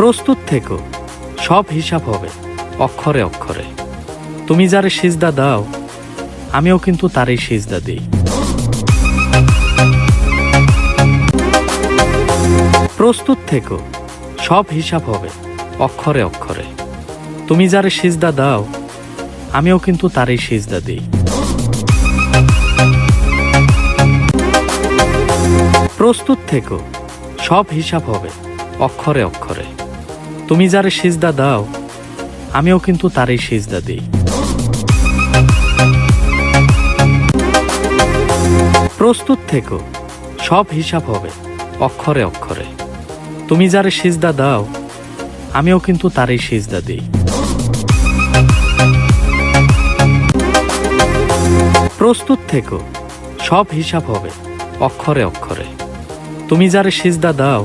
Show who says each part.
Speaker 1: প্রস্তুত থেকো, সব হিসাব হবে অক্ষরে অক্ষরে। তুমি যারে সিজদা দাও, আমিও কিন্তু তারই সিজদা দিই। প্রস্তুত থেকো, সব হিসাব হবে অক্ষরে অক্ষরে। তুমি যারে সিজদা দাও, আমিও কিন্তু তারই সিজদা দিই। প্রস্তুত থেকো, সব হিসাব হবে অক্ষরে অক্ষরে। তুমি যারে সিজদা দাও, আমিও কিন্তু তারই সিজদা দিই। প্রস্তুত থেকো, সব হিসাব হবে অক্ষরে অক্ষরে। তুমি যারে সিজদা দাও, আমিও কিন্তু তারই সিজদা দিই। প্রস্তুত থেকো, সব হিসাব হবে অক্ষরে অক্ষরে। তুমি যারে সিজদা দাও,